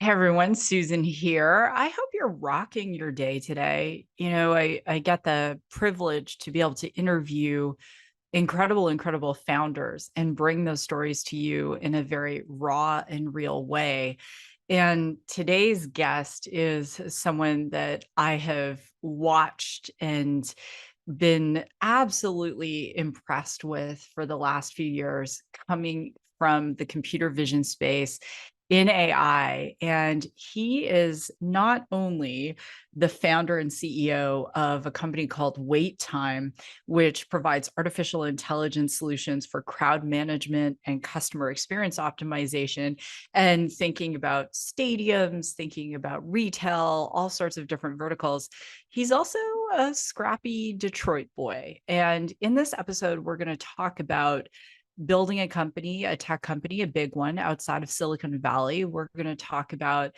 Hey everyone, Susan here. I hope you're rocking your day today. I get the privilege to be able to interview incredible founders and bring those stories to you in a very raw and real way. And today's guest is someone that I have watched and been absolutely impressed with for the last few years, coming from the computer vision space in AI. And he is not only the founder and CEO of a company called WaitTime, which provides artificial intelligence solutions for crowd management and customer experience optimization, and thinking about stadiums, thinking about retail, all sorts of different verticals. He's also a scrappy Detroit boy. And in this episode, we're going to talk about building a company, a tech company, a big one outside of Silicon Valley. We're going to talk about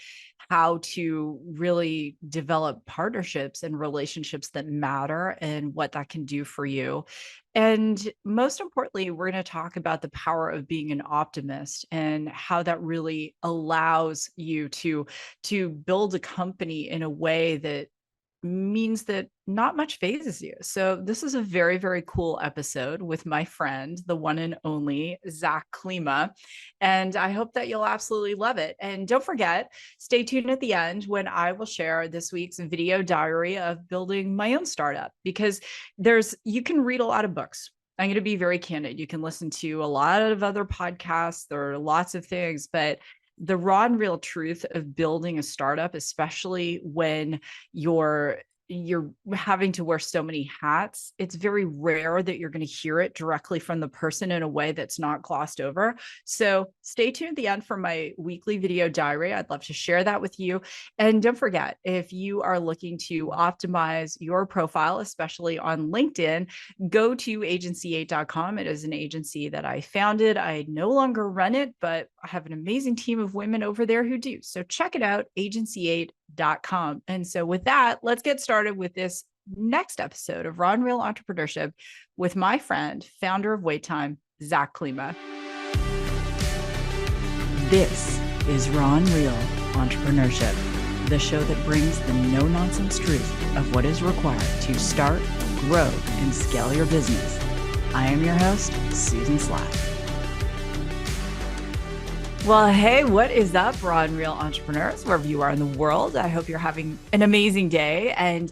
how to really develop partnerships and relationships that matter and what that can do for you. And most importantly, we're going to talk about the power of being an optimist and how that really allows you to build a company in a way that means that not much phases you. So this is a very cool episode with my friend, the one and only Zackary Klima. And I hope that you'll absolutely love it. And don't forget, stay tuned at the end when I will share this week's video diary of building my own startup, because you can read a lot of books. I'm going to be very candid. You can listen to a lot of other podcasts. There are lots of things, but the raw and real truth of building a startup, especially when you're having to wear so many hats, it's very rare that you're going to hear it directly from the person in a way that's not glossed over. So stay tuned at the end for my weekly video diary. I'd love to share that with you. And don't forget, if you are looking to optimize your profile, especially on LinkedIn, go to agency8.com. It is an agency that I founded. I no longer run it, but I have an amazing team of women over there who do. So check it out, agency8.com. And so with that, let's get started with this next episode of Raw and Real Entrepreneurship with my friend, founder of WaitTime, Zackary Klima. This is Raw and Real Entrepreneurship, the show that brings the no-nonsense truth of what is required to start, grow, and scale your business. I am your host, Susan Slack. Well, hey, what is up, Raw and Real Entrepreneurs, wherever you are in the world? I hope you're having an amazing day. And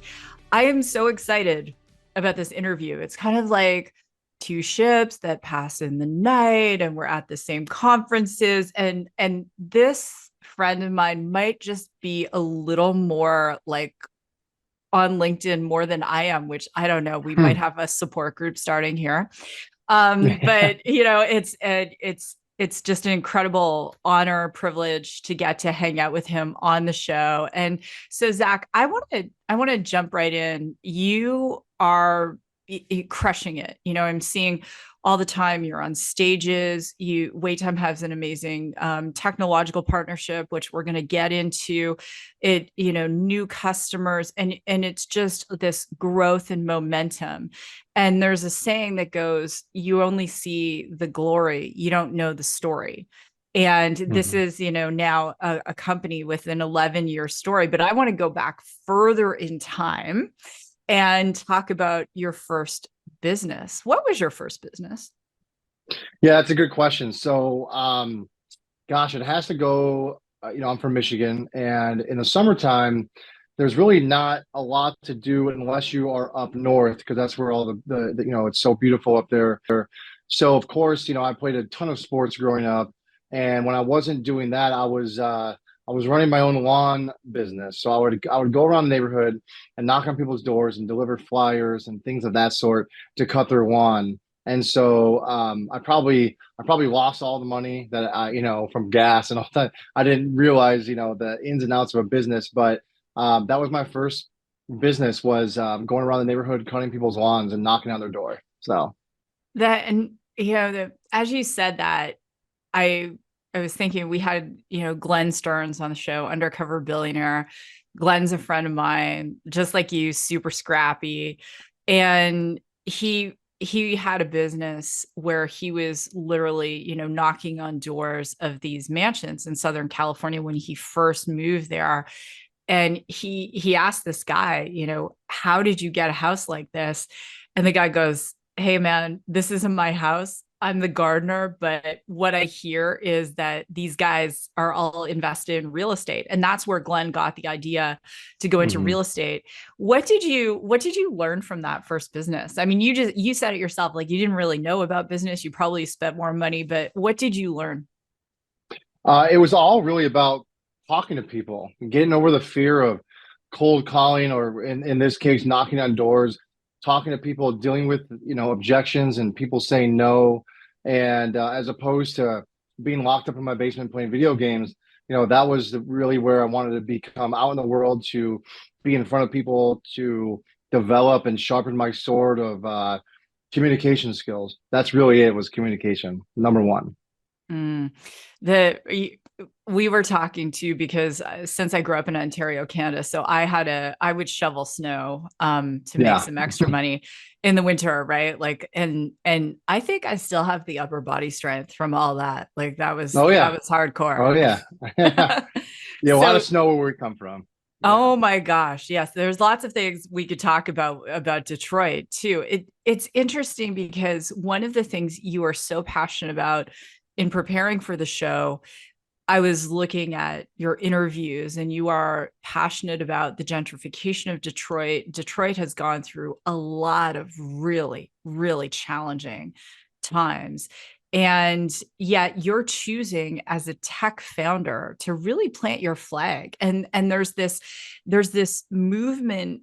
I am so excited about this interview. It's kind of like two ships that pass in the night, and we're at the same conferences. And this friend of mine might just be a little more like on LinkedIn more than I am, which I don't know. We might have a support group starting here. But it's just an incredible honor, privilege to get to hang out with him on the show. And so, Zach, I want to jump right in. You are crushing it. I'm seeing all the time you're on stages. WaitTime has an amazing technological partnership, which we're going to get into. It, new customers, and it's just this growth and momentum. And there's a saying that goes, you only see the glory, you don't know the story. And this is, now a company with an 11-year story. But I want to go back further in time and talk about your first business. What was your first business? Yeah, that's a good question. So, gosh, it has to go, I'm from Michigan, and in the summertime, there's really not a lot to do unless you are up north, because that's where all the it's so beautiful up there. So, of course, I played a ton of sports growing up, and when I wasn't doing that, I was running my own lawn business. So I would go around the neighborhood and knock on people's doors and deliver flyers and things of that sort to cut their lawn. And so I probably lost all the money that from gas and all that. I didn't realize the ins and outs of a business, but that was my first business, was going around the neighborhood cutting people's lawns and knocking on their door. So that, and as you said that, I was thinking we had, Glenn Stearns on the show, Undercover Billionaire. Glenn's a friend of mine, just like you, super scrappy. And he he had a business where he was literally, knocking on doors of these mansions in Southern California when he first moved there. And he asked this guy, how did you get a house like this? And the guy goes, hey man, this isn't my house. I'm the gardener, but what I hear is that these guys are all invested in real estate. And that's where Glenn got the idea to go into Mhm. real estate. What did you learn from that first business? I mean, you said it yourself, like you didn't really know about business. You probably spent more money, but what did you learn? It was all really about talking to people, getting over the fear of cold calling, or in this case, knocking on doors, talking to people, dealing with, objections and people saying no. And as opposed to being locked up in my basement playing video games, that was really where I wanted to become out in the world, to be in front of people, to develop and sharpen my sword of communication skills. That's really it, was communication, number one. Mm. The we were talking too because since I grew up in Ontario, Canada, so I would shovel snow to make Yeah. some extra money in the winter, right? Like and I think I still have the upper body strength from all that. Like that was Oh that yeah. was hardcore. Oh yeah. Yeah, a lot of So snow where we come from. Yeah. oh my gosh, yes, there's lots of things we could talk about Detroit too. It's interesting because one of the things you are so passionate about in preparing for the show, I was looking at your interviews and you are passionate about the gentrification of Detroit. Detroit has gone through a lot of really, really challenging times. And yet you're choosing as a tech founder to really plant your flag. And there's this movement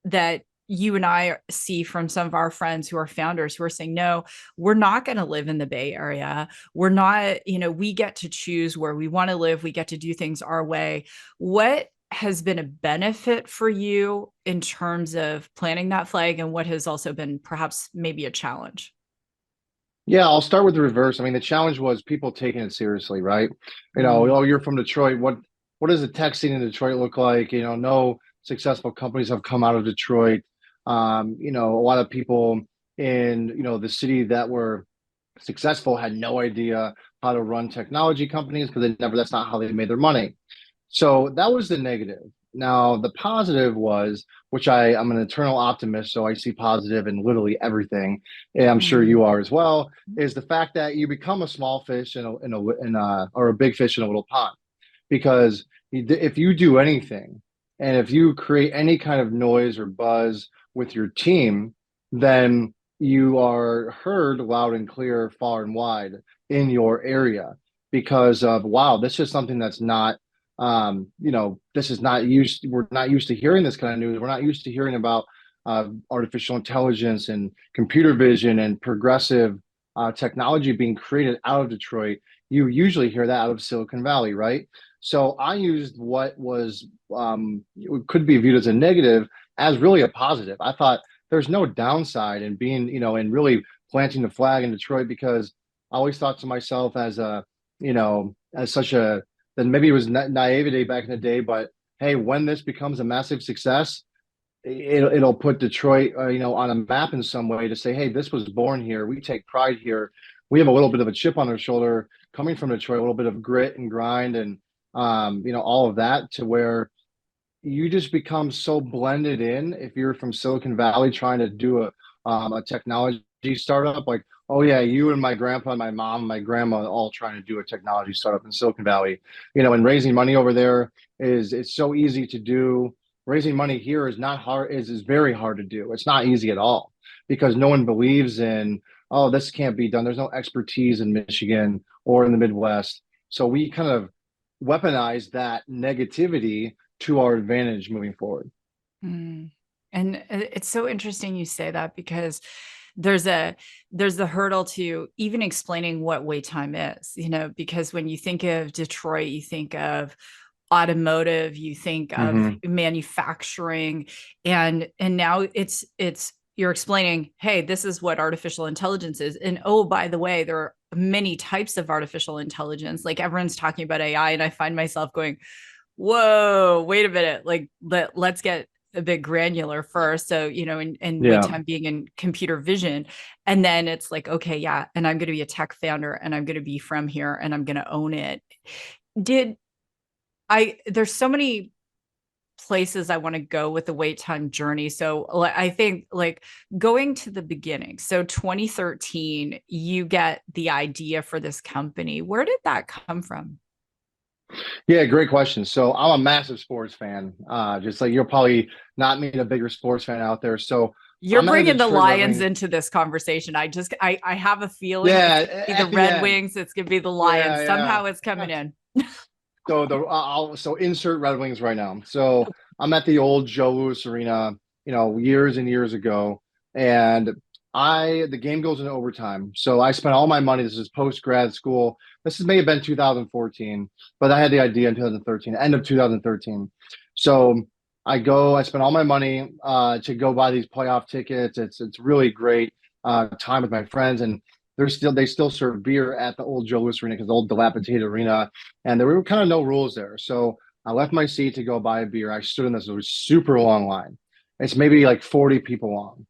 that you and I see from some of our friends who are founders who are saying, no, we're not going to live in the Bay Area. We're not, we get to choose where we want to live. We get to do things our way. What has been a benefit for you in terms of planting that flag, and what has also been perhaps maybe a challenge? Yeah, I'll start with the reverse. I mean, the challenge was people taking it seriously, right? Mm, Oh, you're from Detroit. What does the tech scene in Detroit look like? No successful companies have come out of Detroit. A lot of people in, the city that were successful had no idea how to run technology companies, because that's not how they made their money. So that was the negative. Now, the positive was, which I'm an eternal optimist, so I see positive in literally everything, and I'm sure mm, you are as well, is the fact that you become a small fish or a big fish in a little pond. Because if you do anything, and if you create any kind of noise or buzz with your team, then you are heard loud and clear, far and wide in your area, because of, wow, this is something that's not, this is not used, we're not used to hearing this kind of news. We're not used to hearing about artificial intelligence and computer vision and progressive technology being created out of Detroit. You usually hear that out of Silicon Valley, right? So I used what was, could be viewed as a negative, as really a positive. I thought there's no downside in being, and really planting the flag in Detroit, because I always thought to myself, as a, as such a, then maybe it was naivety back in the day, but hey, when this becomes a massive success, it'll put Detroit, on a map in some way, to say, hey, this was born here. We take pride here. We have a little bit of a chip on our shoulder coming from Detroit, a little bit of grit and grind, and all of that, to where you just become so blended in. If you're from Silicon Valley trying to do a technology startup, like, oh yeah, you and my grandpa and my mom and my grandma all trying to do a technology startup in Silicon Valley, and raising money over there it's so easy to do. Raising money here is not hard, is very hard to do. It's not easy at all, because no one believes in, oh, this can't be done. There's no expertise in Michigan or in the Midwest. So we kind of weaponize that negativity to our advantage moving forward. mm. And it's so interesting you say that because there's a there's the hurdle to even explaining what wait time is, because when you think of Detroit, you think of automotive, you think of Hmm. manufacturing, and now it's you're explaining, hey, this is what artificial intelligence is. And oh, by the way, there are many types of artificial intelligence. Like everyone's talking about AI, and I find myself going, whoa, wait a minute. Like let's get a bit granular first. So, and Yeah. WaitTime being in computer vision. And then it's like, okay, yeah. And I'm going to be a tech founder and I'm going to be from here and I'm going to own it. Did there's so many places I want to go with the WaitTime journey. So I think like going to the beginning. So 2013, you get the idea for this company. Where did that come from? Yeah, great question. So I'm a massive sports fan. Just like you'll probably not meet a bigger sports fan out there. So You're I'm at the bringing the Detroit Red Lions Wings. into this conversation. I have a feeling it's Yeah, going to be the at the Red end. Wings. It's going to be the Yeah, Lions. yeah. Somehow it's coming in. So so insert Red Wings right now. So I'm at the old Joe Louis Arena, years and years ago, and the game goes into overtime. So I spent all my money. This is post grad school. May have been 2014, but I had the idea in 2013, end of 2013. So I spent all my money to go buy these playoff tickets. It's really great time with my friends, and they still serve beer at the old Joe Louis Arena because the old dilapidated arena, and there were kind of no rules there. So I left my seat to go buy a beer. I stood in this, it was super long line. It's maybe like 40 people long.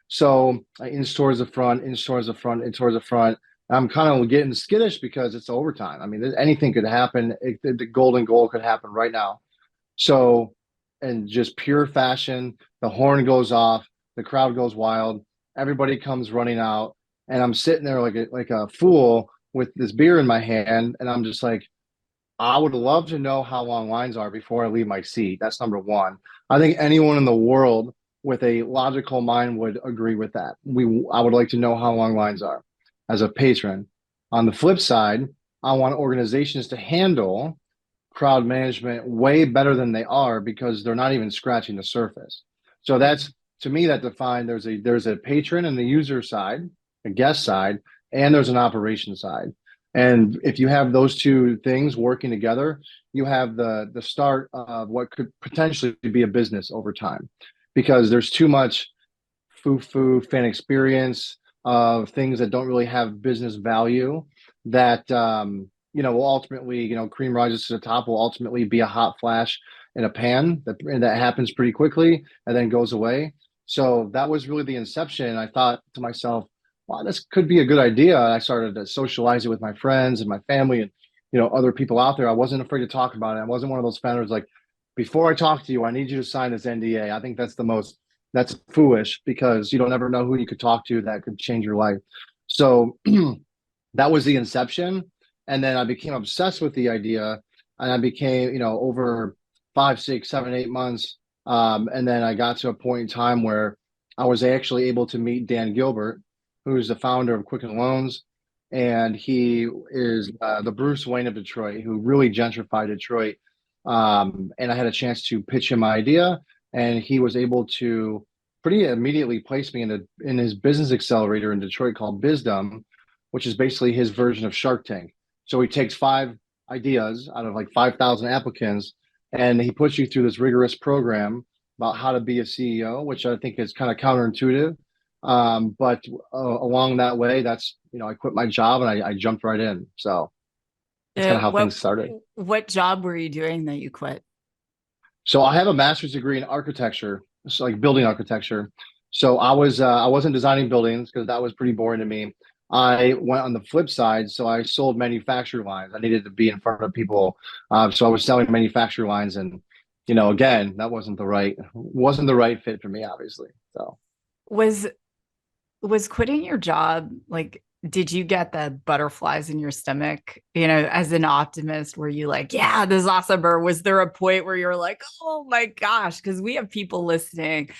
So I inch towards the front, inch towards the front, inch towards the front. I'm kind of getting skittish because it's overtime. I mean, anything could happen. The golden goal could happen right now. So, in just pure fashion, the horn goes off, the crowd goes wild, everybody comes running out, and I'm sitting there like a fool with this beer in my hand, and I'm just like, I would love to know how long lines are before I leave my seat. That's number one. I think anyone in the world with a logical mind would agree with that. I would like to know how long lines are as a patron. On the flip side, I want organizations to handle crowd management way better than they are because they're not even scratching the surface. So that's to me that defined there's a patron and the user side, a guest side, and there's an operation side. And if you have those two things working together, you have the start of what could potentially be a business over time, because there's too much foo-foo fan experience of things that don't really have business value that will ultimately, cream rises to the top will ultimately be a hot flash in a pan that happens pretty quickly and then goes away. So that was really the inception. I thought to myself, wow, this could be a good idea. I started to socialize it with my friends and my family and other people out there. I wasn't afraid to talk about it. I wasn't one of those founders like, before I talk to you, I need you to sign this NDA. I think that's foolish because you don't ever know who you could talk to that could change your life. So that was the inception. And then I became obsessed with the idea, and I became, over 5, 6, 7, 8 months. And then I got to a point in time where I was actually able to meet Dan Gilbert, who's the founder of Quicken Loans. And he is the Bruce Wayne of Detroit, who really gentrified Detroit. And I had a chance to pitch him my idea, and he was able to pretty immediately place me in his business accelerator in Detroit called Bizdom, which is basically his version of Shark Tank. So he takes 5 ideas out of like 5,000 applicants, and he puts you through this rigorous program about how to be a CEO, which I think is kind of counterintuitive. But along that way, I quit my job and I jumped right in. So that's kind Uh, of how what things started. what job were you doing that you quit? So I have a master's degree in architecture, so like building architecture. So I wasn't designing buildings because that was pretty boring to me. I went on the flip side, so I sold manufacturer lines. I needed to be in front of people, so I was selling manufacturer lines, and again, that wasn't the right fit for me, obviously. So Was was quitting your job like did you get the butterflies in your stomach, as an optimist? Were you like, yeah, this is awesome? Or was there a point where you're like, oh my gosh, because we have people listening.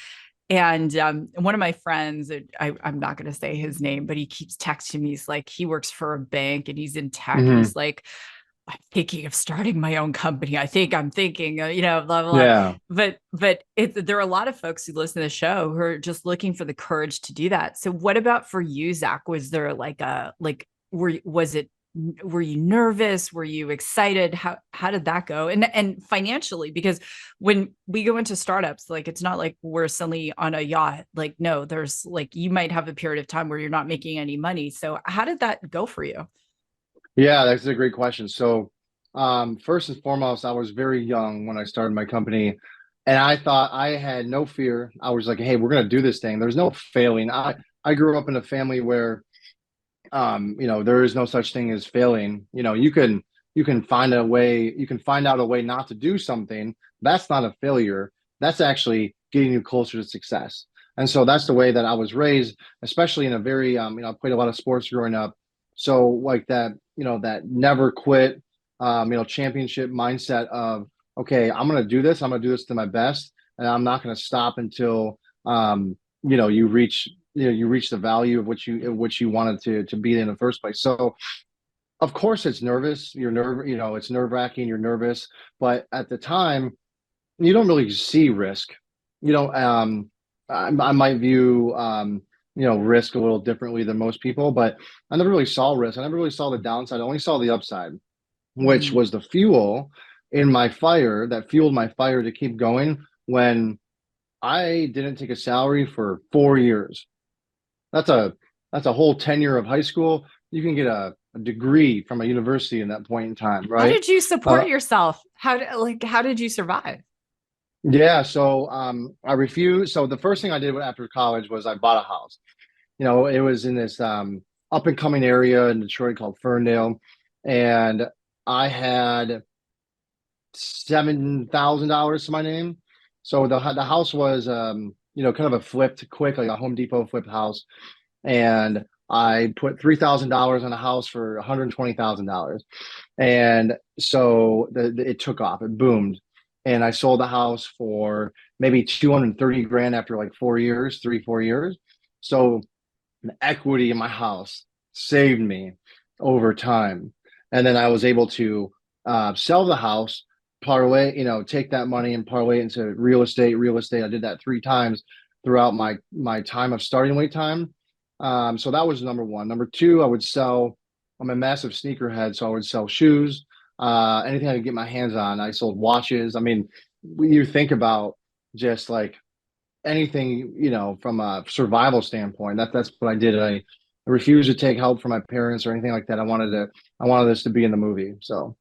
And one of my friends, I'm not going to say his name, but he keeps texting me. He's like, he works for a bank and he's in tech. And mhm. he's like, I'm thinking of starting my own company. I'm thinking, blah, blah, blah. Yeah. But there are a lot of folks who listen to the show who are just looking for the courage to do that. So what about for you, Zach? Was there were you nervous? Were you excited? How did that go? And financially, because when we go into startups, like it's not like we're suddenly on a yacht. Like, no, there's like you might have a period of time where you're not making any money. So how did that go for you? Yeah, that's a great question. So, first and foremost, I was very young when I started my company. And I thought I had no fear. I was like, hey, we're gonna do this thing. There's no failing. I grew up in a family where there is no such thing as failing. You can find a way, you can find out a way not to do something. That's not a failure. That's actually getting you closer to success. And so that's the way that I was raised, especially in a very I played a lot of sports growing up. So like that, that never quit championship mindset of, okay, I'm gonna do this, I'm gonna do this to my best, and I'm not gonna stop until you reach you reach the value of what you wanted to be in the first place. So of course it's nervous. It's nerve wracking. You're nervous, but at the time you don't really see risk. You know, I might view risk a little differently than most people, but I never really saw risk. I never really saw the downside. I only saw the upside, which Mm. was the fuel in my fire that fueled my fire to keep going when I didn't take a salary for 4 years. That's a whole tenure of high school. You can get a degree from a university in that point in time, How right? did you support Uh, yourself? How did you survive? yeah, so I refused. So the first thing I did after college was I bought a house. It was in this up and coming area in Detroit called Ferndale, and I had $7,000 to my name. So the house was kind of a flipped quick, like a Home Depot flipped house, and I put $3,000 on a house for $120,000. And so it took off, it boomed. And I sold the house for maybe 230 grand after like 4 years, 4 years. So the equity in my house saved me over time. And then I was able to sell the house, parlay, take that money and parlay it into real estate. Real estate. I did that 3 times throughout my time of starting WaitTime. So that was number one. Number two, I would sell. I'm a massive sneakerhead, so I would sell shoes, anything I could get my hands on. I sold watches. I mean, when you think about just like anything, from a survival standpoint. That's what I did. I refused to take help from my parents or anything like that. I wanted this to be in the movie. So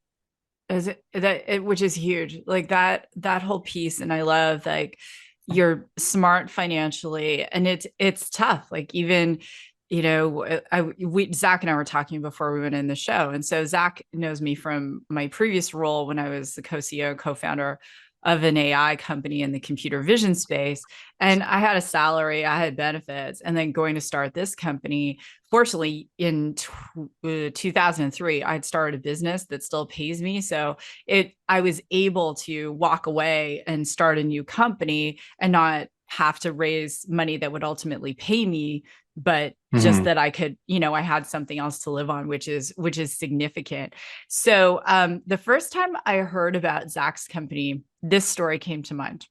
Is it that it, which is huge, like that whole piece. And I love like you're smart financially, and it's tough. Like even, Zach and I were talking before we went in the show. And so Zach knows me from my previous role when I was the co-CEO, co-founder of an AI company in the computer vision space. And I had a salary, I had benefits, and then going to start this company. Fortunately, in 2003, I'd started a business that still pays me. So I was able to walk away and start a new company and not have to raise money that would ultimately pay me, but just mhm. that I could, I had something else to live on, which is significant. So the first time I heard about Zach's company, this story came to mind.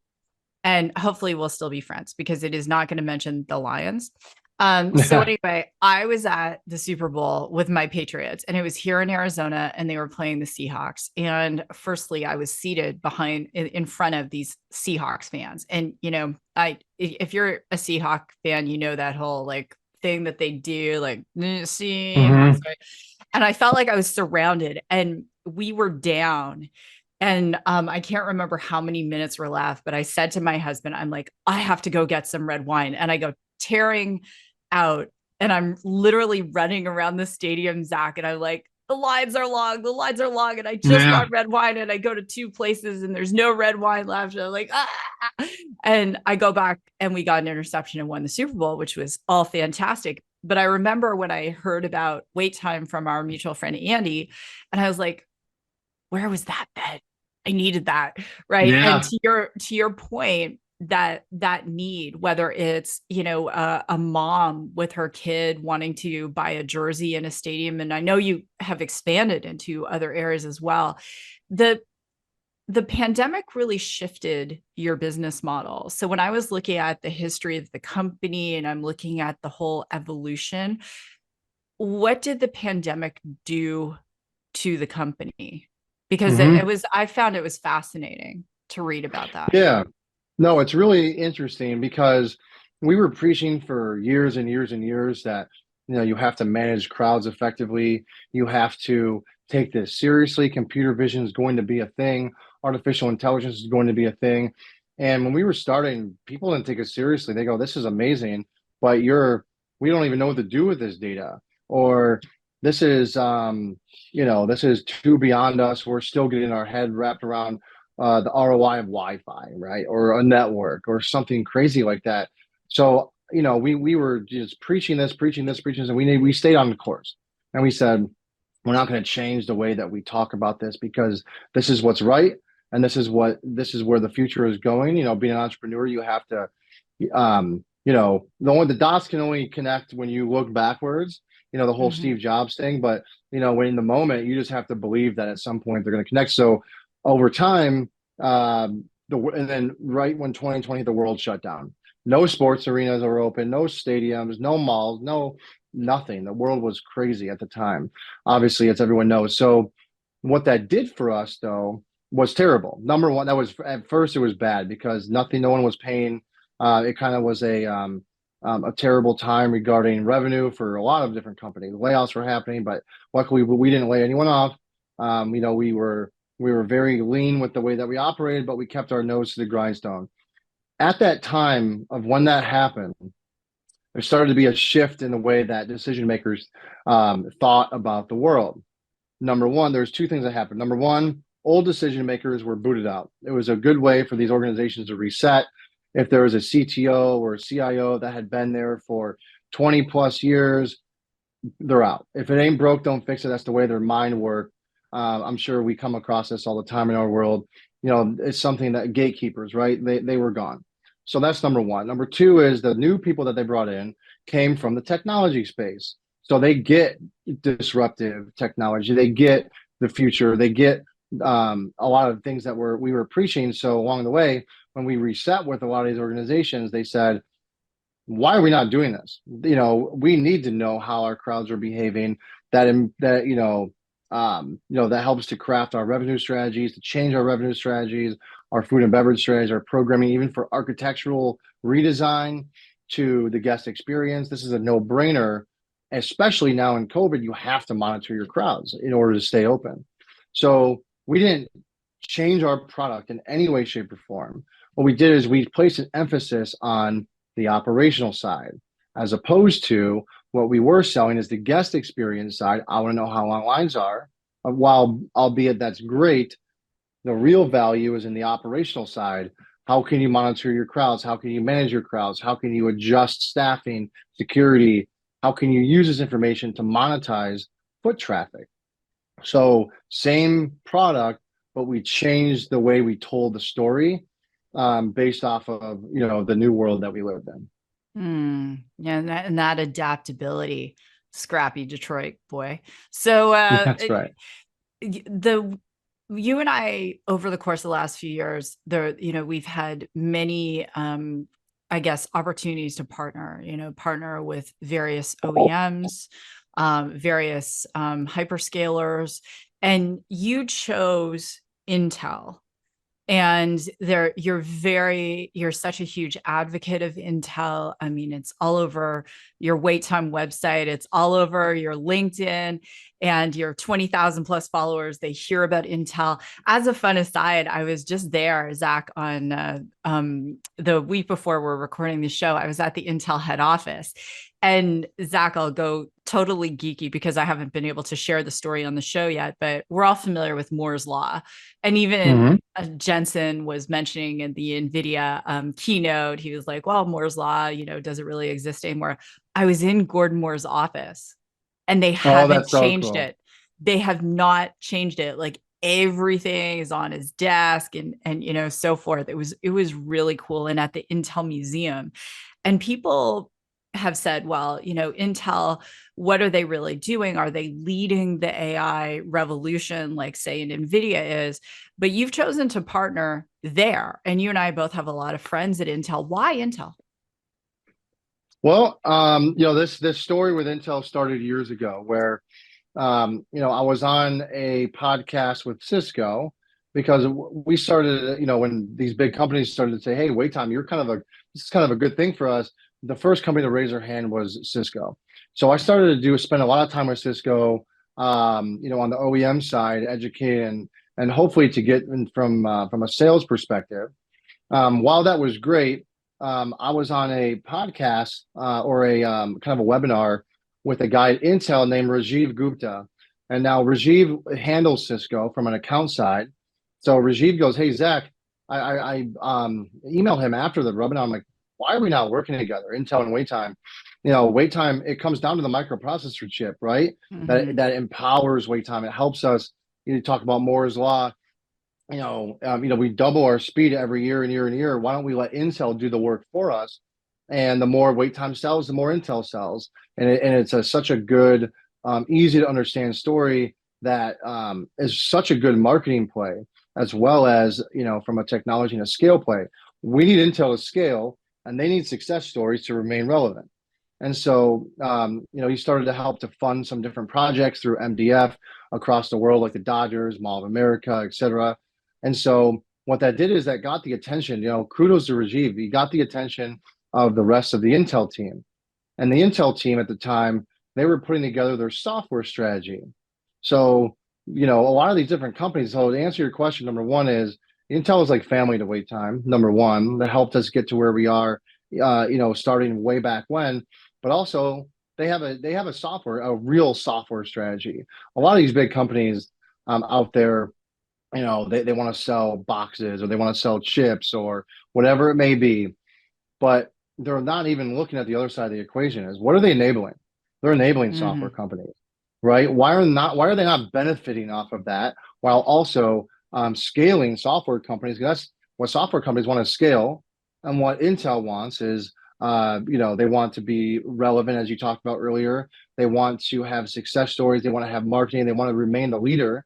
And hopefully we'll still be friends because it is not going to mention the Lions. So anyway, I was at the Super Bowl with my Patriots, and it was here in Arizona, and they were playing the Seahawks. And firstly, I was seated in front of these Seahawks fans. And if you're a Seahawks fan, that whole like thing that they do, like Seahawks, Mhm. right? And I felt like I was surrounded, and we were down. And I can't remember how many minutes were left, but I said to my husband, I'm like, I have to go get some red wine. And I go tearing out, and I'm literally running around the stadium, Zach. And I'm like, the lines are long, the lines are long. And I just Yeah. want red wine. And I go to two places and there's no red wine left. And I'm like, ah. And I go back, and we got an interception and won the Super Bowl, which was all fantastic. But I remember when I heard about WaitTime from our mutual friend, Andy, and I was like, where was that bed? I needed that. Right. And Yeah. to your point, that need, whether it's, a mom with her kid wanting to buy a jersey in a stadium. And I know you have expanded into other areas as well. The pandemic really shifted your business model. So when I was looking at the history of the company and I'm looking at the whole evolution, what did the pandemic do to the company? Because Hmm. I found it was fascinating to read about that. Yeah. No, it's really interesting because we were preaching for years and years and years that you have to manage crowds effectively. You have to take this seriously. Computer vision is going to be a thing. Artificial intelligence is going to be a thing. And when we were starting, people didn't take us seriously. They go, "This is amazing, but we don't even know what to do with this data," or "This is this is too beyond us. We're still getting our head wrapped around the ROI of Wi-Fi, right, or a network, or something crazy like that." So we were just preaching this, and we stayed on the course, and we said, we're not going to change the way that we talk about this, because this is what's right, and this is where the future is going. Being an entrepreneur, you have to, the dots can only connect when you look backwards. The whole Hmm. Steve Jobs thing, but when in the moment, you just have to believe that at some point they're going to connect. So over time, and then right when 2020, the world shut down. No sports arenas were open, no stadiums, no malls, no nothing. The world was crazy at the time. Obviously, as everyone knows. So what that did for us, though, was terrible. Number one, that was at first it was bad because no one was paying. It kind of was a terrible time regarding revenue for a lot of different companies. Layoffs were happening, but luckily we didn't lay anyone off. We were very lean with the way that we operated, but we kept our nose to the grindstone. At that time of when that happened, there started to be a shift in the way that decision makers thought about the world. Number one, there's two things that happened. Number one, old decision makers were booted out. It was a good way for these organizations to reset. If there was a CTO or a CIO that had been there for 20 plus years, they're out. If it ain't broke, don't fix it. That's the way their mind worked. I'm sure we come across this all the time in our world. It's something that gatekeepers, right? They were gone. So that's number one. Number two is the new people that they brought in came from the technology space. So they get disruptive technology. They get the future. They get a lot of things that we were preaching. So along the way, when we reset with a lot of these organizations, they said, why are we not doing this? We need to know how our crowds are behaving. That helps to craft our revenue strategies, to change our revenue strategies, our food and beverage strategies, our programming, even for architectural redesign to the guest experience. This is a no-brainer, especially now in COVID. You have to monitor your crowds in order to stay open. So we didn't change our product in any way, shape, or form. What we did is we placed an emphasis on the operational side, as opposed to what we were selling is the guest experience side. I want to know how long lines are. While albeit that's great, the real value is in the operational side. How can you monitor your crowds? How can you manage your crowds? How can you adjust staffing, security? How can you use this information to monetize foot traffic? So same product, but we changed the way we told the story based off of the new world that we lived in. Yeah, and that adaptability, scrappy Detroit boy. So That's right. the you and I, over the course of the last few years, we've had many I guess opportunities to partner with various OEMs, various hyperscalers, and you chose Intel. And you're such a huge advocate of Intel. I mean, it's all over your WaitTime website, it's all over your LinkedIn, and your 20,000 plus followers, they hear about Intel. As a fun aside, I was just there, Zach, on the week before we're recording the show. I was at the Intel head office. And Zach, I'll go totally geeky because I haven't been able to share the story on the show yet, but we're all familiar with Moore's Law. And even Mm-hmm. Jensen was mentioning in the NVIDIA keynote, he was like, well, Moore's Law, does it really exist anymore? I was in Gordon Moore's office and they Oh, haven't that's so changed cool. it. They have not changed it. Like everything is on his desk and so forth. It was really cool. And at the Intel Museum, and people have said, well, Intel, what are they really doing? Are they leading the AI revolution like, say, an NVIDIA is? But you've chosen to partner there. And you and I both have a lot of friends at Intel. Why Intel? Well, this story with Intel started years ago, where I was on a podcast with Cisco because we started, when these big companies started to say, "Hey, WaitTime, this is kind of a good thing for us." The first company to raise their hand was Cisco. So I started to spend a lot of time with Cisco, on the OEM side, educating and hopefully to get in from a sales perspective. While that was great, I was on a podcast or a kind of a webinar with a guy at Intel named Rajiv Gupta. And now Rajiv handles Cisco from an account side. So Rajiv goes, "Hey, Zach," I emailed him after the webinar. I'm like, "Why are we not working together, Intel and WaitTime?" WaitTime, it comes down to the microprocessor chip, right? That Hmm. that empowers WaitTime. It helps us. You talk about Moore's law. We double our speed every year and year and year. Why don't we let Intel do the work for us? And the more wait time sells, the more Intel sells. And it's such a good, easy to understand story that is such a good marketing play, as well as, from a technology and a scale play. We need Intel to scale, and they need success stories to remain relevant. And so, he started to help to fund some different projects through MDF across the world, like the Dodgers, Mall of America, et cetera. And so what that did is that got the attention, kudos to Rajiv. He got the attention of the rest of the Intel team. And the Intel team at the time, they were putting together their software strategy. So, a lot of these different companies. So to answer your question, number one is Intel is like family to WaitTime. Number one, that helped us get to where we are, starting way back when. But also they have a real software strategy. A lot of these big companies out there, they want to sell boxes or they want to sell chips or whatever it may be, but they're not even looking at the other side of the equation is what are they enabling? They're enabling software Hmm. companies, right? Why are they not benefiting off of that while also scaling software companies? That's what software companies want to scale. And what Intel wants is they want to be relevant, as you talked about earlier. They want to have success stories, they want to have marketing, they want to remain the leader.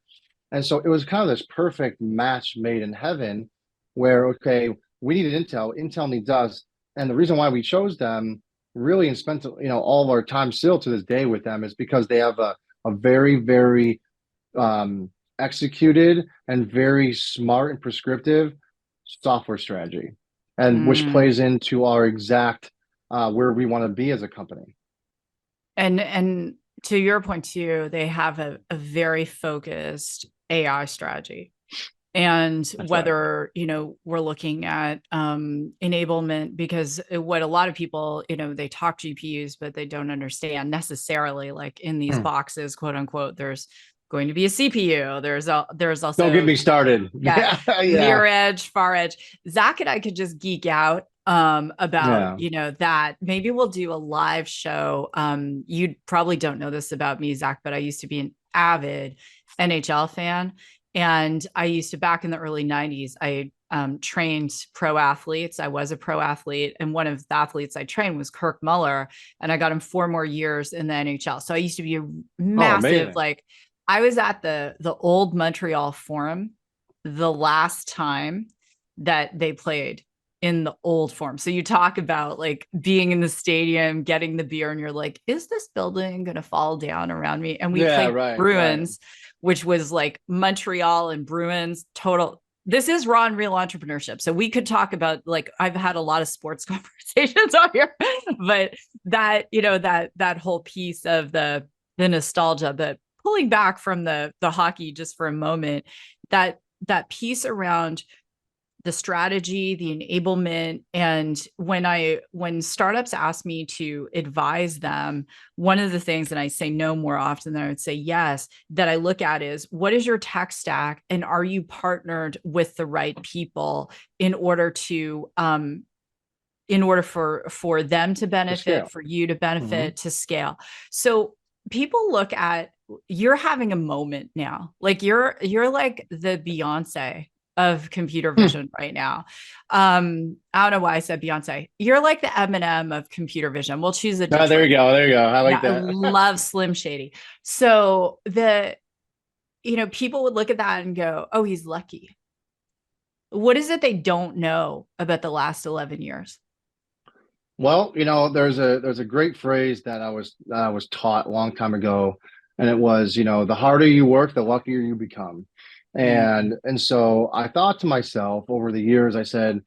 And so it was kind of this perfect match made in heaven where, okay, we needed Intel, Intel needs us. And the reason why we chose them really and spent, all of our time still to this day with them is because they have a very, very executed and very smart and prescriptive software strategy, and which Mm. plays into our exact where we want to be as a company. And to your point too, they have a very focused AI strategy. And That's right. whether, we're looking at enablement, because what a lot of people, they talk GPUs, but they don't understand necessarily, like in these Hmm. boxes, quote unquote, there's going to be a CPU. There's Don't get also, me started. yeah, Yeah, yeah, near edge, far edge. Zach and I could just geek out about, yeah. that. Maybe we'll do a live show. You probably don't know this about me, Zach, but I used to be an avid NHL fan. And I used to, back in the early 90s, I trained pro athletes. I was a pro athlete. And one of the athletes I trained was Kirk Muller. And I got him 4 more years in the NHL. So I used to be a Oh, massive, amazing. like, I was at the old Montreal Forum the last time that they played in the old Forum. So you talk about like being in the stadium, getting the beer, and you're like, is this building going to fall down around me? And we Yeah, played right, right. Bruins, which was like Montreal and Bruins total. This is raw and real entrepreneurship. So we could talk about, like, I've had a lot of sports conversations on here, but that whole piece of the nostalgia, but pulling back from the hockey just for a moment, that piece around the strategy, the enablement. And when startups ask me to advise them, one of the things, and I say no more often than I would say yes, that I look at is, what is your tech stack, and are you partnered with the right people in order to for them to To benefit, scale. for you to Hmm. benefit, to scale. So people look at, you're having a moment now. Like you're like the Beyonce of computer Hmm. vision right now. I don't know why I said Beyonce. You're like the Eminem of computer vision. We'll choose a Oh, there Detroit. you go. There you go. I Yeah, like I that. love Slim Shady. So people would look at that and go, "Oh, he's lucky." What is it they don't know about the last 11 years? Well, there's a great phrase that I was taught a long time ago, and it was, the harder you work, the luckier you become. Mm. And so I thought to myself over the years, I said,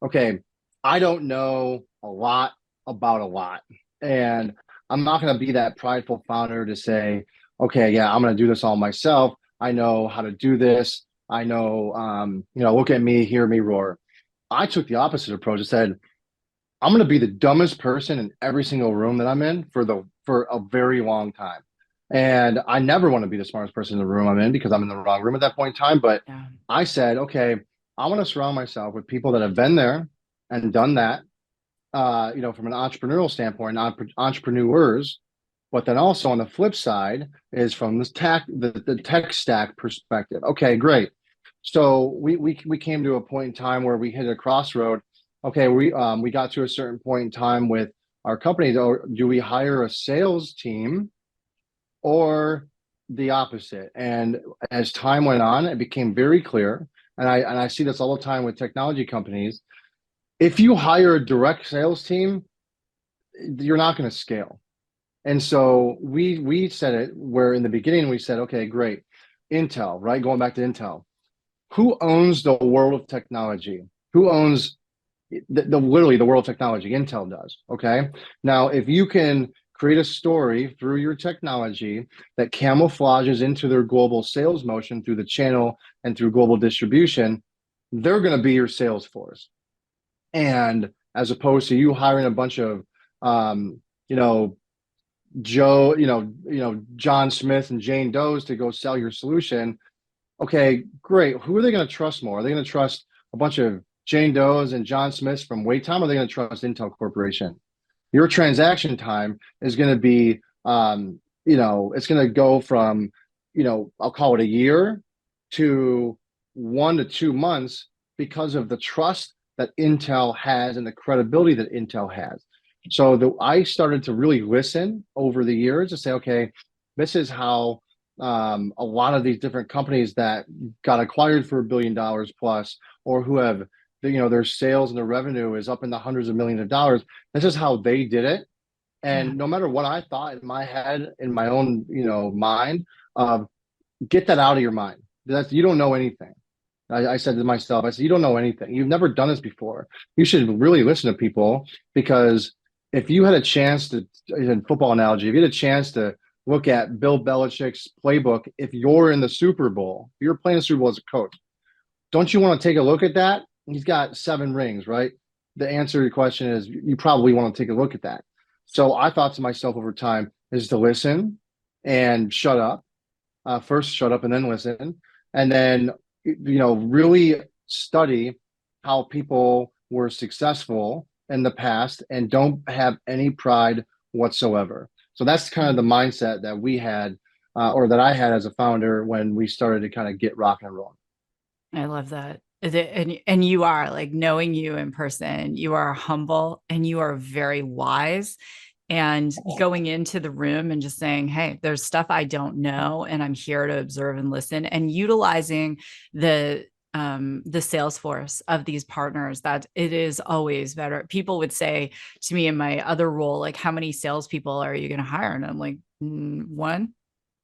okay, I don't know a lot about a lot. And I'm not going to be that prideful founder to say, okay, yeah, I'm going to do this all myself. I know how to do this. I know, look at me, hear me roar. I took the opposite approach and said, I'm going to be the dumbest person in every single room that I'm in for a very long time. And I never want to be the smartest person in the room I'm in because I'm in the wrong room at that point in time. But Yeah. I said, okay, I want to surround myself with people that have been there and done that, from an entrepreneurial standpoint, entrepreneurs. But then also on the flip side is from the tech stack perspective. Okay, great. So we came to a point in time where we hit a crossroad. Okay, we got to a certain point in time with our company. Do we hire a sales team or the opposite? And as time went on, it became very clear, and I see this all the time with technology companies. If you hire a direct sales team, you're not going to scale. And so we said it where in the beginning we said, okay, great. Intel, right? Going back to Intel. Who owns the world of technology? Who owns literally the world of technology? Intel does. Okay. Now, if you can create a story through your technology that camouflages into their global sales motion through the channel and through global distribution, they're going to be your sales force. And as opposed to you hiring a bunch of, um, you know, John Smith and Jane Doe's to go sell your solution. Okay, great. Who are they going to trust more? Are they going to trust a bunch of Jane Doe's and John Smiths from WaitTime, or are they going to trust Intel Corporation? Your transaction time is going to be, it's going to go from, I'll call it a year to 1 to 2 months because of the trust that Intel has and the credibility that Intel has. So I started to really listen over the years to say, okay, this is how a lot of these different companies that got acquired for $1 billion plus, or who have, their sales and their revenue is up in the hundreds of millions of dollars. This is how they did it. Yeah. And no matter what I thought in my head, in my own, mind, get that out of your mind. You don't know anything. I said to myself, I said, you don't know anything. You've never done this before. You should really listen to people, because if you had a chance to, in football analogy, if you had a chance to look at Bill Belichick's playbook, if you're in the Super Bowl, if you're playing the Super Bowl as a coach, don't you want to take a look at that? He's got 7 rings, right? The answer to your question is you probably want to take a look at that. So I thought to myself over time is to listen and shut up. First, shut up and then listen. And then, really study how people were successful in the past and don't have any pride whatsoever. So that's kind of the mindset that we had, or that I had as a founder when we started to kind of get rock and roll. I love that. And you are, like, knowing you in person, you are humble and you are very wise, and going into the room and just saying, hey, there's stuff I don't know, and I'm here to observe and listen, and utilizing the sales force of these partners. That it is always better. People would say to me in my other role, like, how many salespeople are you going to hire? And I'm like, one.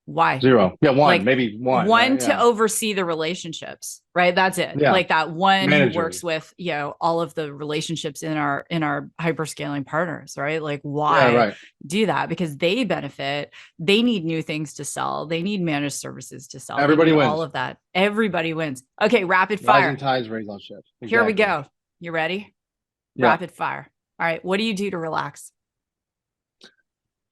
Why? 0. Yeah, one, Like, maybe one, one right? to Yeah. oversee the relationships, right? That's it. Yeah. Like, that one who works Managers. with, all of the relationships in our hyperscaling partners, right? Like, Yeah, why right. do that? Because they benefit. They need new things to sell. They need managed services to sell. They Everybody need all wins. of that. Everybody wins. Okay, rapid Rising fire. tides raise all ships. Here we Exactly. go. You ready? Yeah. Rapid fire. All right. What do you do to relax?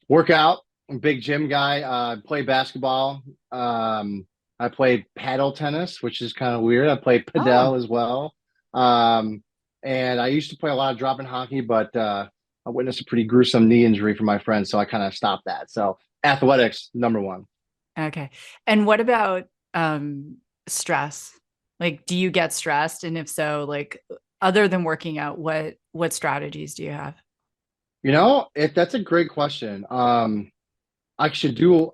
Work out. I'm a big gym guy. Play basketball. I play paddle tennis, which is kind of weird. I play Oh, padel as well. Um, and I used to play a lot of drop in hockey, but I witnessed a pretty gruesome knee injury from my friend, so I kind of stopped that. So athletics, number one. okay. And what about stress? Like, do you get stressed? And if so, like, other than working out, what strategies do you have? That's a great question. I should do.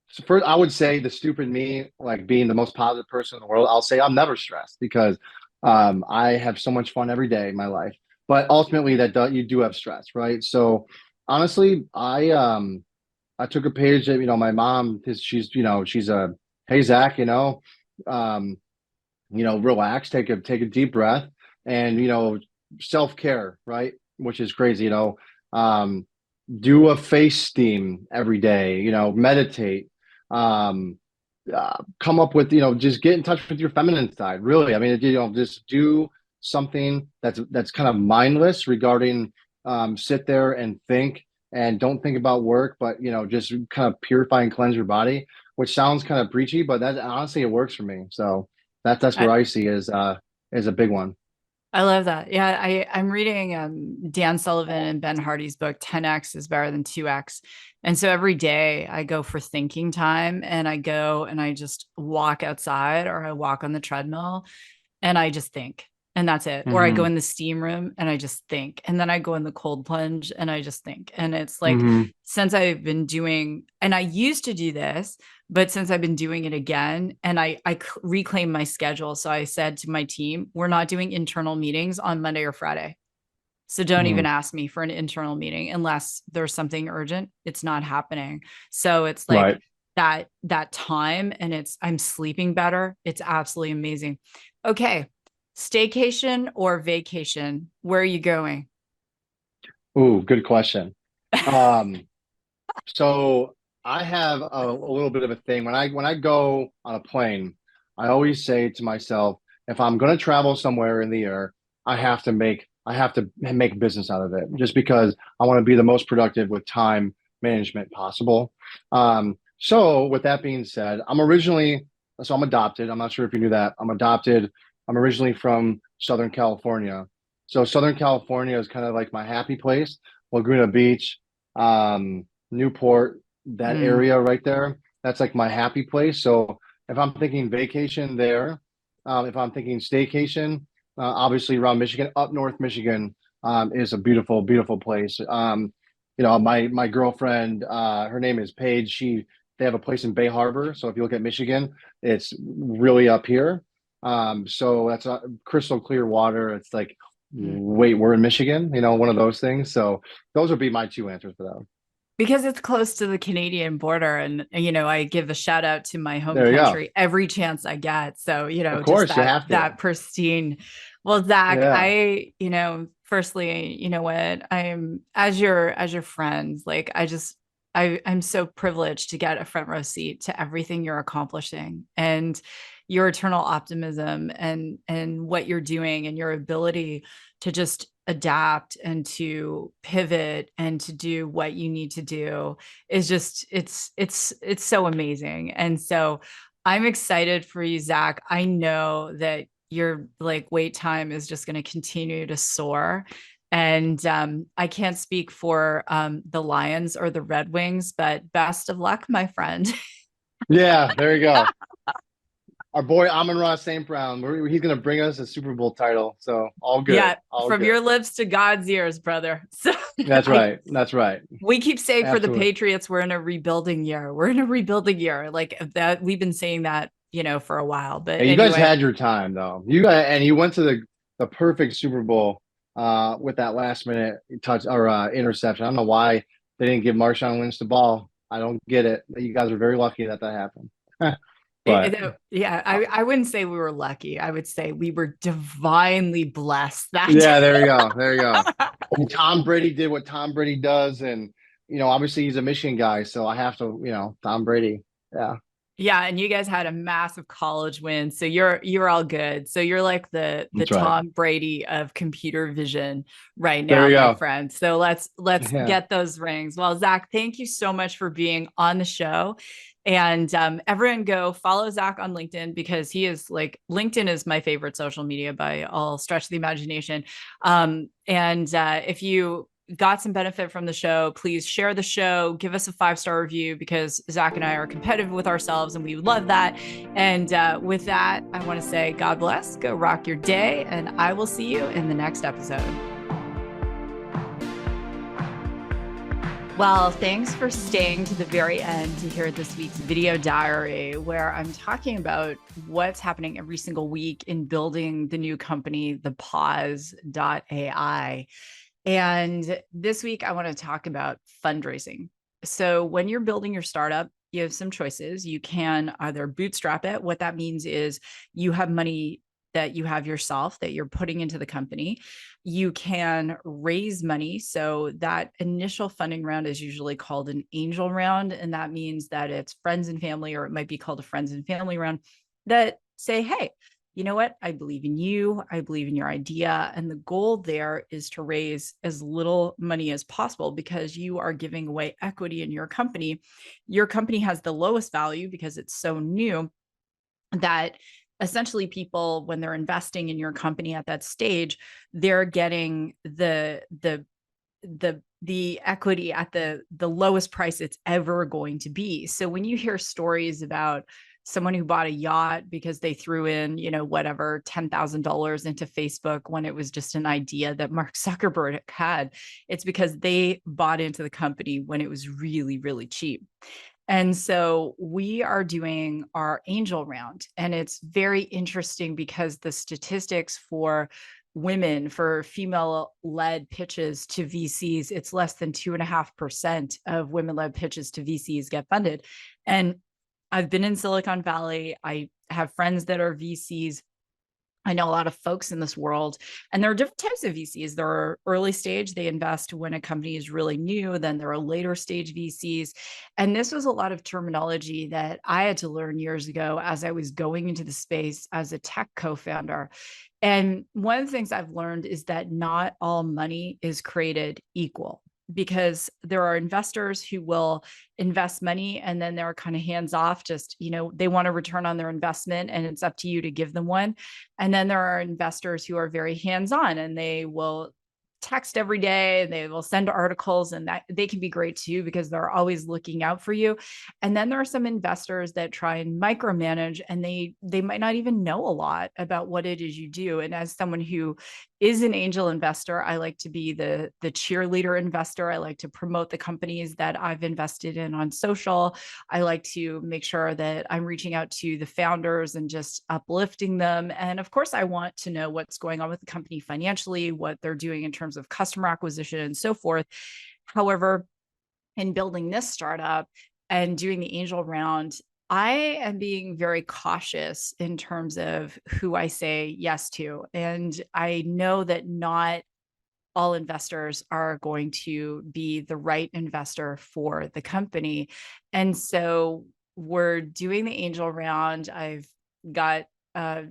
So first, I would say the stupid me, like being the most positive person in the world, I'll say I'm never stressed because I have so much fun every day in my life. But ultimately, you do have stress, right? So honestly, I took a page that my mom, she's a, hey Zach, um, relax, take a deep breath, and self care, right? Which is crazy, um, do a face steam every day, meditate, um, come up with, just get in touch with your feminine side. Really, I mean, just do. something that's kind of mindless regarding sit there and think and don't think about work, but just kind of purify and cleanse your body, which sounds kind of preachy, but that honestly it works for me. So that's where I, I see is a big one. I love that. Yeah, I'm reading Dan Sullivan and Ben Hardy's book 10x is better than 2x. And so every day I go for thinking time, and I go and I just walk outside, or I walk on the treadmill and I just think, and that's it. Or I go Hmm. in the steam room and I just think, and then I go in the cold plunge and I just think. And it's like, Hmm. since I've been doing, and I used to do this, but since I've been doing it again, and I reclaimed my schedule. So I said to my team, we're not doing internal meetings on Monday or Friday. So don't Hmm. even ask me for an internal meeting unless there's something urgent. It's not happening. So it's like Right. that time, and I'm sleeping better. It's absolutely amazing. Okay. Staycation or vacation? Where are you going? Ooh, good question. Um, So I have a little bit of a thing when I go on a plane, I always say to myself, if I'm going to travel somewhere in the air, I have to make business out of it, just because I want to be the most productive with time management possible. So with that being said, I'm adopted. I'm not sure if you knew that. I'm adopted. I'm originally from Southern California. So Southern California is kind of like my happy place. Laguna Beach. Newport, that Mm, area right there. That's like my happy place. So if I'm thinking vacation there, if I'm thinking staycation, obviously around Michigan, up north Michigan, is a beautiful, beautiful place. My girlfriend, her name is Paige. They have a place in Bay Harbor. So if you look at Michigan, it's really up here. So that's crystal clear water. It's like, mm. wait, we're in Michigan, one of those things. So those would be my two answers for that. Because it's close to the Canadian border, and I give a shout out to my home There you go. country every chance I get. So, Of just course, you that have to. that pristine. Well, Zach, Yeah. firstly, you know what? I'm as your friend, like I'm so privileged to get a front row seat to everything you're accomplishing, and your eternal optimism, and what you're doing, and your ability to just adapt and to pivot and to do what you need to do is just it's so amazing. And so I'm excited for you, Zach. I know that your like wait time is just going to continue to soar. And I can't speak for the Lions or the Red Wings, but best of luck, my friend. Yeah, there you go. Our boy Amon-Ra St. Brown. He's going to bring us a Super Bowl title. So all good. Yeah, All from good. your lips to God's ears, brother. So That's I right. That's right. we keep saying for the Absolutely. Patriots, we're in a rebuilding year. We're in a rebuilding year. Like that, we've been saying that, for a while. But And you guys anyway, had your time though. You went to the perfect Super Bowl with that last minute touch or interception. I don't know why they didn't give Marshawn Lynch the ball. I don't get it. You guys are very lucky that happened. But yeah, uh, I wouldn't say we were lucky. I would say we were divinely blessed that yeah, there you go. There you go. And Tom Brady did what Tom Brady does, and obviously he's a Michigan guy, so I have to, Tom Brady. Yeah, Yeah, and you guys had a massive college win, so you're all good. So you're like the that's right. Tom Brady of computer vision right There now, you my go. friend. So let's Yeah, get those rings. Well, Zach, thank you so much for being on the show. And everyone go follow Zach on LinkedIn, because he is like LinkedIn is my favorite social media by all stretch of the imagination. And if you got some benefit from the show, please share the show, give us a 5-star review, because Zach and I are competitive with ourselves and we would love that. And with that, I want to say God bless, go rock your day, and I will see you in the next episode. Well, thanks for staying to the very end to hear this week's video diary, where I'm talking about what's happening every single week in building the new company, the pause.ai. And this week, I want to talk about fundraising. So, when you're building your startup, you have some choices. You can either bootstrap it. What that means is you have money that you have yourself that you're putting into the company. You can raise money. So, that initial funding round is usually called an angel round. And that means that it's friends and family, or it might be called a friends and family round, that say, hey, you know what? I believe in you. I believe in your idea. And the goal there is to raise as little money as possible because you are giving away equity in your company. Your company has the lowest value because it's so new that essentially people, when they're investing in your company at that stage, they're getting the equity at the lowest price it's ever going to be. So when you hear stories about someone who bought a yacht because they threw in, whatever, $10,000 into Facebook when it was just an idea that Mark Zuckerberg had, it's because they bought into the company when it was really, really cheap. And so we are doing our angel round, and it's very interesting because the statistics for women, for female led pitches to VCs, it's less than 2.5% of women led pitches to VCs get funded. And I've been in Silicon Valley. I have friends that are VCs. I know a lot of folks in this world, and there are different types of VCs. There are early stage, they invest when a company is really new. Then there are later stage VCs. And this was a lot of terminology that I had to learn years ago as I was going into the space as a tech co-founder. And one of the things I've learned is that not all money is created equal, because there are investors who will invest money and then they're kind of hands off, just, they want a return on their investment and it's up to you to give them one. And then there are investors who are very hands on and they will text every day and they will send articles, and that they can be great too because they're always looking out for you. And then there are some investors that try and micromanage, and they might not even know a lot about what it is you do. And as someone who is an angel investor, I like to be the cheerleader investor. I like to promote the companies that I've invested in on social. I like to make sure that I'm reaching out to the founders and just uplifting them. And of course, I want to know what's going on with the company financially, what they're doing in terms of customer acquisition and so forth. However, in building this startup and doing the angel round, I am being very cautious in terms of who I say yes to. And I know that not all investors are going to be the right investor for the company. And so we're doing the angel round. I've got a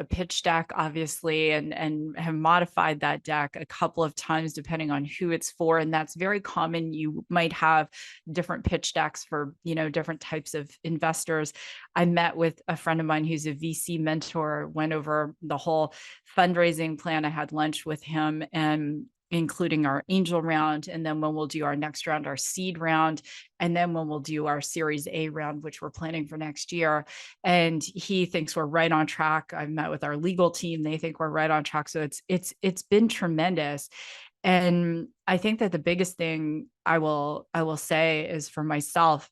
pitch deck, obviously, and have modified that deck a couple of times depending on who it's for. And that's very common. You might have different pitch decks for, different types of investors. I met with a friend of mine who's a VC mentor, went over the whole fundraising plan. I had lunch with him, and including our angel round. And then when we'll do our next round, our seed round. And then when we'll do our series A round, which we're planning for next year. And he thinks we're right on track. I've met with our legal team. They think we're right on track. So it's been tremendous. And I think that the biggest thing I will say is, for myself,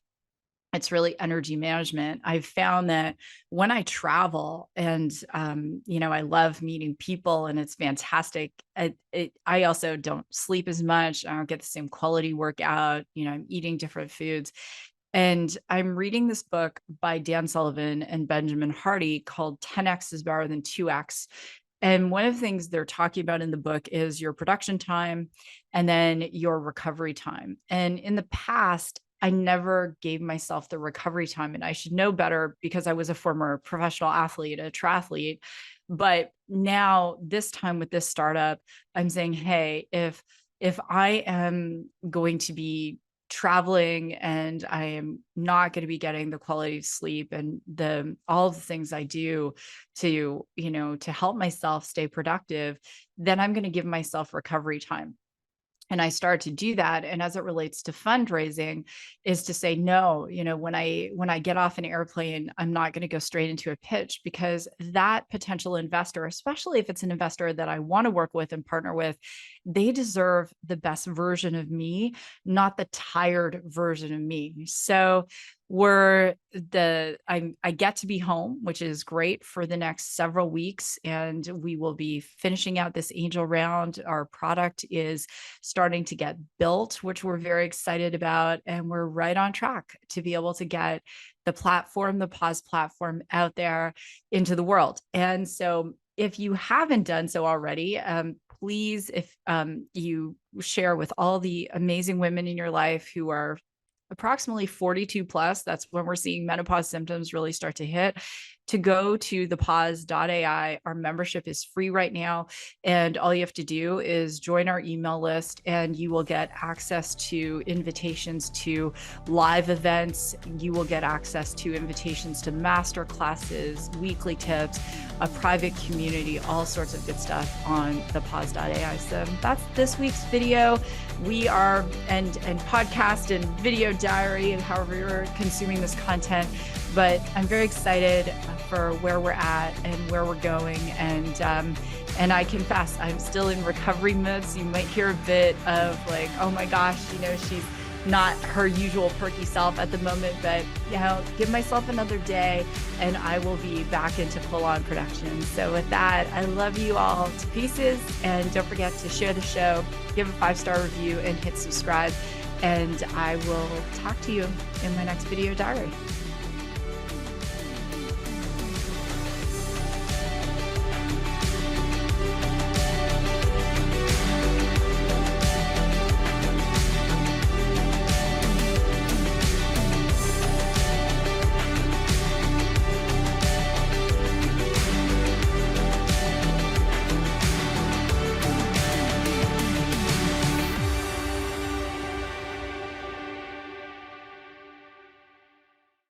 it's really energy management. I've found that when I travel and, I love meeting people and it's fantastic. I also don't sleep as much. I don't get the same quality workout. I'm eating different foods. And I'm reading this book by Dan Sullivan and Benjamin Hardy called 10X is better than 2X. And one of the things they're talking about in the book is your production time and then your recovery time. And in the past, I never gave myself the recovery time, and I should know better because I was a former professional athlete, a triathlete. But now this time with this startup, I'm saying, hey, if I am going to be traveling and I am not going to be getting the quality of sleep and all of the things I do to help myself stay productive, then I'm going to give myself recovery time. And I started to do that. And as it relates to fundraising, is to say, no, when I get off an airplane, I'm not going to go straight into a pitch, because that potential investor, especially if it's an investor that I want to work with and partner with, they deserve the best version of me, not the tired version of me. So I get to be home, which is great, for the next several weeks. And we will be finishing out this angel round. Our product is starting to get built, which we're very excited about. And we're right on track to be able to get the Pause platform out there into the world. And so if you haven't done so already, please, if you share with all the amazing women in your life who are approximately 42 plus, that's when we're seeing menopause symptoms really start to hit. to go to thepause.ai. Our membership is free right now. And all you have to do is join our email list, and you will get access to invitations to live events. You will get access to invitations to master classes, weekly tips, a private community, all sorts of good stuff on thepause.ai. So that's this week's video. We are, and podcast and video diary, and however you're consuming this content. But I'm very excited for where we're at and where we're going. And I confess, I'm still in recovery mode. So you might hear a bit of like, oh my gosh, she's not her usual perky self at the moment, but give myself another day and I will be back into full-on production. So with that, I love you all to pieces, and don't forget to share the show, give a 5-star review, and hit subscribe. And I will talk to you in my next video diary.